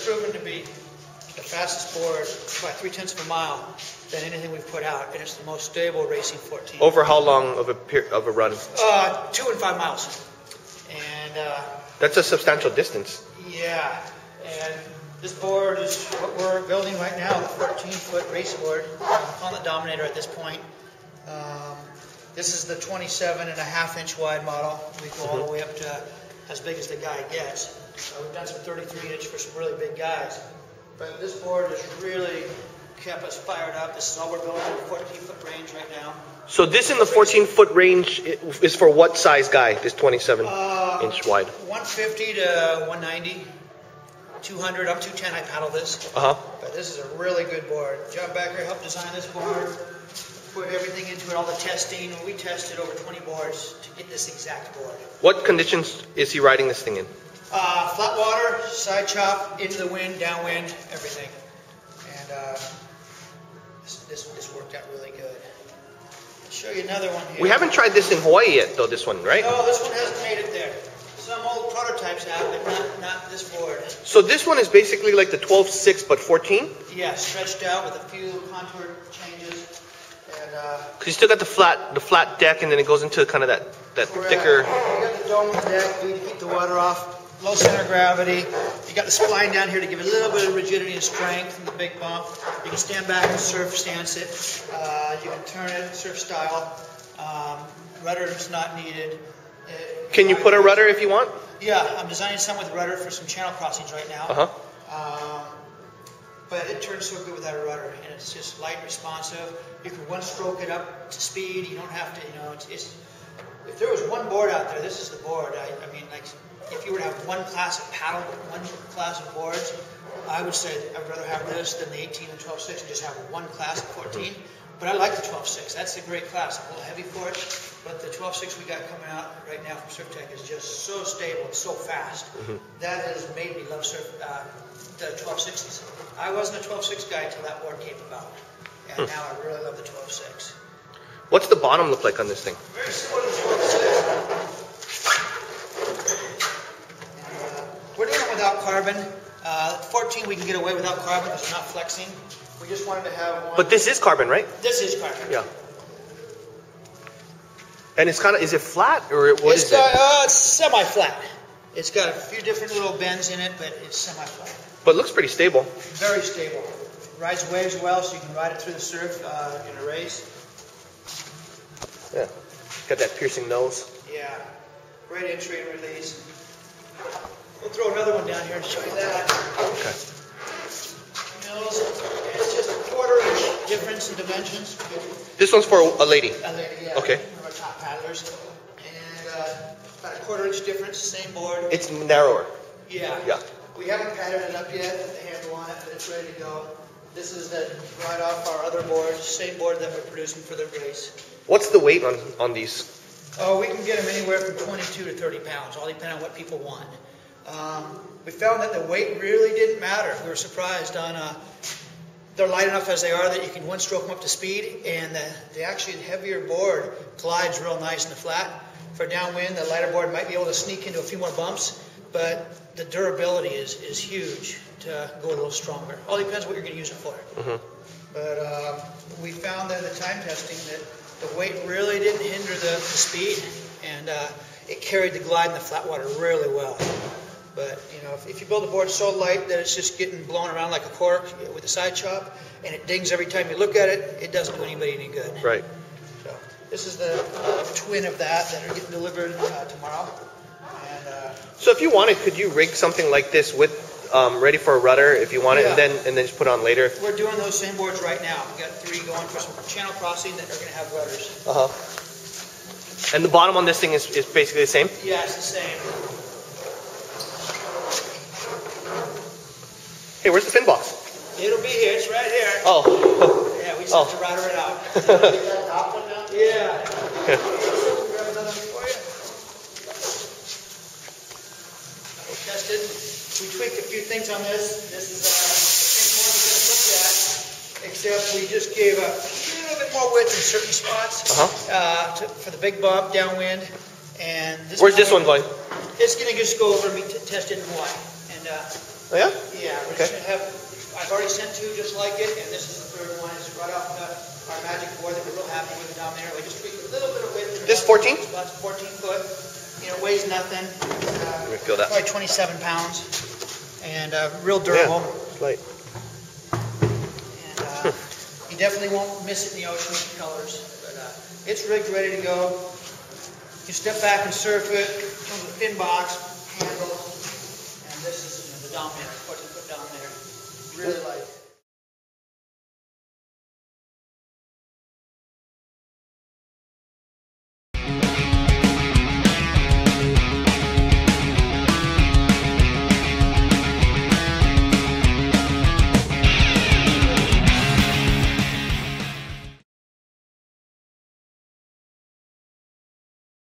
proven to be the fastest board by 3/10 of a mile than anything we've put out, and it's the most stable racing 14. Over how long of a run? 2 and 5 miles. And that's a substantial distance. Yeah, and this board is what we're building right now, the 14-foot race board. I'm calling it Dominator at this point. This is the 27.5-inch wide model. We go all the way up to as big as the guy gets. We've done some 33-inch for some really big guys. But this board has really kept us fired up. This is all we're building in the 14-foot range right now. So this in the 14-foot range is for what size guy, this 27-inch wide? 150 to 190, 200, up to 210 I paddle this. But this is a really good board. John Becker helped design this board, put everything into it, all the testing. We tested over 20 boards to get this exact board. What conditions is he riding this thing in? Flat water, side chop, into the wind, downwind, everything. And this worked out really good. I'll show you another one here. We haven't tried this in Hawaii yet, though, this one, right? No, this one hasn't made it there. Some old prototypes have, but not this board. So this one is basically like the 12.6 but 14? Yeah, stretched out with a few contour changes. Because you still got the flat deck, and then it goes into kind of that thicker. You got the dome of the deck to keep the water off. Low center of gravity. You got the spline down here to give it a little bit of rigidity and strength in the big bump. You can stand back and surf stance it. You can turn it surf style. Rudder is not needed. Can you put a rudder if you want? Yeah, I'm designing some with rudder for some channel crossings right now. But it turns so good without a rudder, and it's just light and responsive. You can one stroke it up to speed. You don't have to, you know, if there was one board out there, this is the board. I mean, like, if you were to have one class of paddle, one class of boards, I would say I'd rather have this than the 18 and 12.6 and just have one class of 14. But I like the 12.6. That's a great class. I'm a little heavy for it, but the 12.6 we got coming out right now from Surf Tech is just so stable and so fast. That has made me love the 12.6s. I wasn't a 12.6 guy until that board came about, and now I really love the 12.6. What's the bottom look like on this thing? Very similar to the 12.6. We're doing it without carbon. 14 we can get away without carbon because we're not flexing. We just wanted to have one. But this is carbon, right? This is carbon. Yeah. And it's kind of, is it flat or what is it? It's semi-flat. It's got a few different little bends in it, but it's semi-flat. But it looks pretty stable. Very stable. Rides waves well, so you can ride it through the surf in a race. Yeah. Got that piercing nose. Yeah. Great entry and release. We'll throw another one down here and show you that. Okay. It's just a quarter-inch difference in dimensions. This one's for a lady? A lady, yeah. Okay. One of our top paddlers. And about a quarter-inch difference, same board. It's narrower. Yeah. Yeah. We haven't padded it up yet, the handle on it, but it's ready to go. This is right off our other board, same board that we're producing for the race. What's the weight on these? Oh, we can get them anywhere from 22 to 30 pounds, all depending on what people want. We found that the weight really didn't matter. We were surprised on, they're light enough as they are that you can one stroke them up to speed, and the actually heavier board glides real nice in the flat. For downwind, the lighter board might be able to sneak into a few more bumps, but the durability is huge to go a little stronger. All depends what you're going to use it for. But we found that in the time testing that the weight really didn't hinder the speed, and it carried the glide in the flat water really well. But you know, if you build a board so light that it's just getting blown around like a cork with a side chop, and it dings every time you look at it, it doesn't do anybody any good. Right. So this is the twin of that are getting delivered tomorrow. And so if you wanted, could you rig something like this with ready for a rudder if you want it, and then just put on later? We're doing those same boards right now. We've got 3 going for some channel crossing that are going to have rudders. And the bottom on this thing is basically the same? Yeah, it's the same. Hey, where's the fin box? It'll be here. It's right here. Oh. Yeah, we just have to router it out. Get that top one down? Yeah. Grab another one for you. We tested. We tweaked a few things on this. This is the same one we just looked at, except we just gave a little bit more width in certain spots for the big bump, downwind. And this Where's this one going? It's going to just go over and be tested in Hawaii. And Oh yeah? Yeah, we're just going to have, I've already sent 2 just like it, and this is the 3rd one. It's right off our magic board that we're real happy with the Dominator. We just tweaked a little bit of width. This 14? About 14 foot. You know, weighs nothing. Let me feel that. Probably 27 pounds. And real durable. Yeah, it's light. And you definitely won't miss it in the ocean with the colors. But it's rigged, ready to go. You step back and surf it. Comes with a fin box, handle. And this is the Dominator, 14-foot Dominator. Really light.